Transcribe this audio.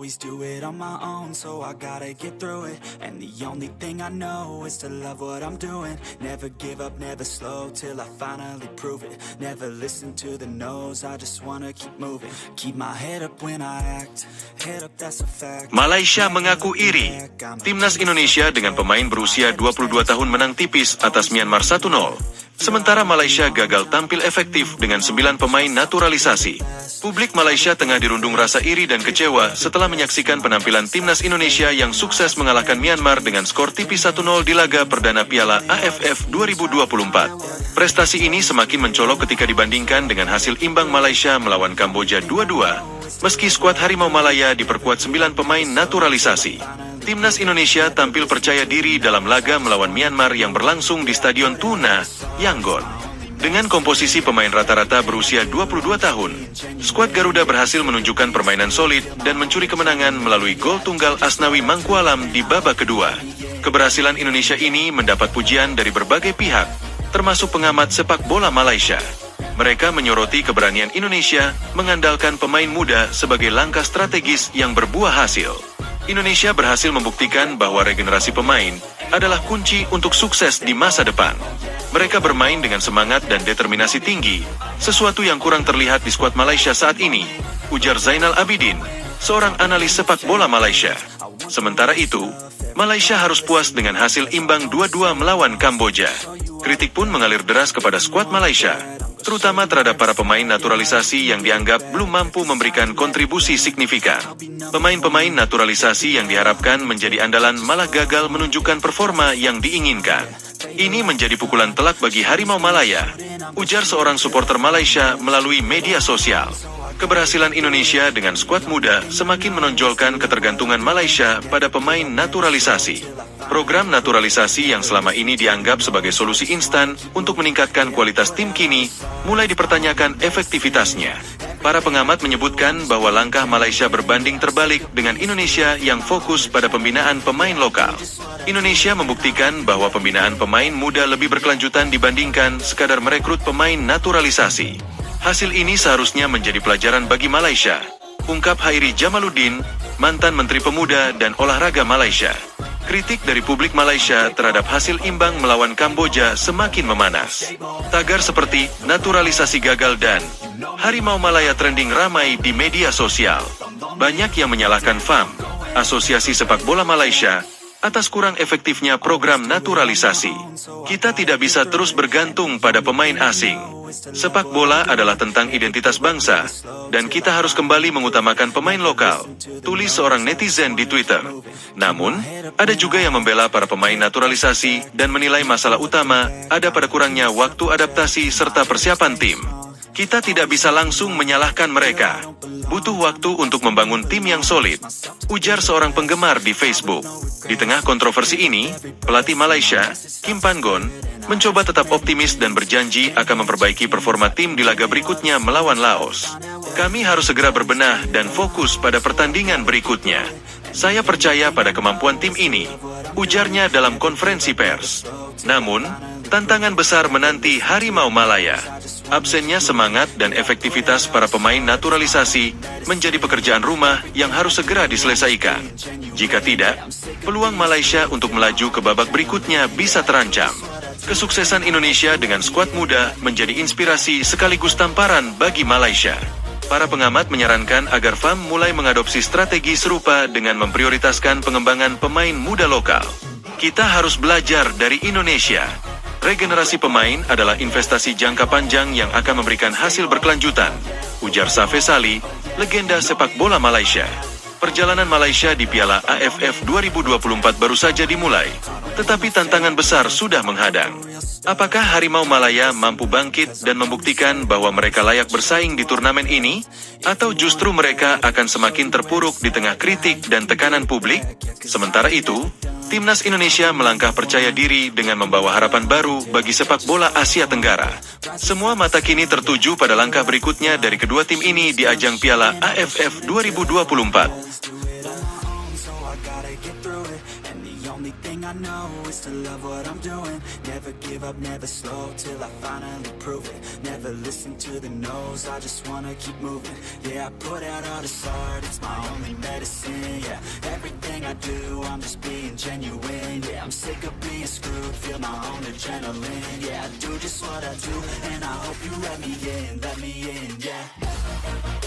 always do it on my own, so I gotta get through it. And the only thing I know is to love what I'm doing. Never give up, never slow, till I finally prove it. Never listen to the no's, I just wanna keep moving. Keep my head up when I act, head up, that's a fact. Malaysia mengaku iri. Timnas Indonesia dengan pemain berusia 22 tahun menang tipis atas Myanmar 1-0. Sementara Malaysia gagal tampil efektif dengan 9 pemain naturalisasi. Publik Malaysia tengah dirundung rasa iri dan kecewa setelah menyaksikan penampilan Timnas Indonesia yang sukses mengalahkan Myanmar dengan skor tipis 1-0 di laga perdana Piala AFF 2024. Prestasi ini semakin mencolok ketika dibandingkan dengan hasil imbang Malaysia melawan Kamboja 2-2. Meski skuad Harimau Malaya diperkuat 9 pemain naturalisasi, Timnas Indonesia tampil percaya diri dalam laga melawan Myanmar yang berlangsung di Stadion Tuna, Yangon. Dengan komposisi pemain rata-rata berusia 22 tahun, skuad Garuda berhasil menunjukkan permainan solid dan mencuri kemenangan melalui gol tunggal Asnawi Mangkualam di babak kedua. Keberhasilan Indonesia ini mendapat pujian dari berbagai pihak, termasuk pengamat sepak bola Malaysia. Mereka menyoroti keberanian Indonesia mengandalkan pemain muda sebagai langkah strategis yang berbuah hasil. Indonesia berhasil membuktikan bahwa regenerasi pemain adalah kunci untuk sukses di masa depan. Mereka bermain dengan semangat dan determinasi tinggi, sesuatu yang kurang terlihat di skuad Malaysia saat ini, ujar Zainal Abidin, seorang analis sepak bola Malaysia. Sementara itu, Malaysia harus puas dengan hasil imbang 2-2 melawan Kamboja. Kritik pun mengalir deras kepada skuad Malaysia, terutama terhadap para pemain naturalisasi yang dianggap belum mampu memberikan kontribusi signifikan. Pemain-pemain naturalisasi yang diharapkan menjadi andalan malah gagal menunjukkan performa yang diinginkan. Ini menjadi pukulan telak bagi Harimau Malaya, ujar seorang supporter Malaysia melalui media sosial. Keberhasilan Indonesia dengan skuad muda semakin menonjolkan ketergantungan Malaysia pada pemain naturalisasi. Program naturalisasi yang selama ini dianggap sebagai solusi instan untuk meningkatkan kualitas tim kini, mulai dipertanyakan efektivitasnya. Para pengamat menyebutkan bahwa langkah Malaysia berbanding terbalik dengan Indonesia yang fokus pada pembinaan pemain lokal. Indonesia membuktikan bahwa pembinaan pemain muda lebih berkelanjutan dibandingkan sekadar merekrut pemain naturalisasi. Hasil ini seharusnya menjadi pelajaran bagi Malaysia, ungkap Hairi Jamaluddin, mantan Menteri Pemuda dan Olahraga Malaysia. Kritik dari publik Malaysia terhadap hasil imbang melawan Kamboja semakin memanas. Tagar seperti naturalisasi gagal dan Harimau Malaya trending ramai di media sosial. Banyak yang menyalahkan FAM, Asosiasi Sepak Bola Malaysia, atas kurang efektifnya program naturalisasi. Kita tidak bisa terus bergantung pada pemain asing. Sepak bola adalah tentang identitas bangsa, dan kita harus kembali mengutamakan pemain lokal, tulis seorang netizen di Twitter. Namun, ada juga yang membela para pemain naturalisasi dan menilai masalah utama ada pada kurangnya waktu adaptasi serta persiapan tim. Kita tidak bisa langsung menyalahkan mereka. Butuh waktu untuk membangun tim yang solid, ujar seorang penggemar di Facebook. Di tengah kontroversi ini, pelatih Malaysia, Kim Pan-gon, mencoba tetap optimis dan berjanji akan memperbaiki performa tim di laga berikutnya melawan Laos. Kami harus segera berbenah dan fokus pada pertandingan berikutnya. Saya percaya pada kemampuan tim ini, ujarnya dalam konferensi pers. Namun, tantangan besar menanti Harimau Malaya. Absennya semangat dan efektivitas para pemain naturalisasi menjadi pekerjaan rumah yang harus segera diselesaikan. Jika tidak, peluang Malaysia untuk melaju ke babak berikutnya bisa terancam. Kesuksesan Indonesia dengan skuad muda menjadi inspirasi sekaligus tamparan bagi Malaysia. Para pengamat menyarankan agar FAM mulai mengadopsi strategi serupa dengan memprioritaskan pengembangan pemain muda lokal. Kita harus belajar dari Indonesia. Regenerasi pemain adalah investasi jangka panjang yang akan memberikan hasil berkelanjutan, ujar Safeh Sali, legenda sepak bola Malaysia. Perjalanan Malaysia di Piala AFF 2024 baru saja dimulai, tetapi tantangan besar sudah menghadang. Apakah Harimau Malaya mampu bangkit dan membuktikan bahwa mereka layak bersaing di turnamen ini? Atau justru mereka akan semakin terpuruk di tengah kritik dan tekanan publik? Sementara itu, Timnas Indonesia melangkah percaya diri dengan membawa harapan baru bagi sepak bola Asia Tenggara. Semua mata kini tertuju pada langkah berikutnya dari kedua tim ini di ajang Piala AFF 2024. thing I know is to love what I'm doing. Never give up, never slow till I finally prove it. Never listen to the no's, I just wanna keep moving. Yeah, I put out all this art, it's my only medicine. Yeah, everything I do, I'm just being genuine. Yeah, I'm sick of being screwed, feel my own adrenaline. Yeah, I do just what I do, and I hope you let me in, yeah.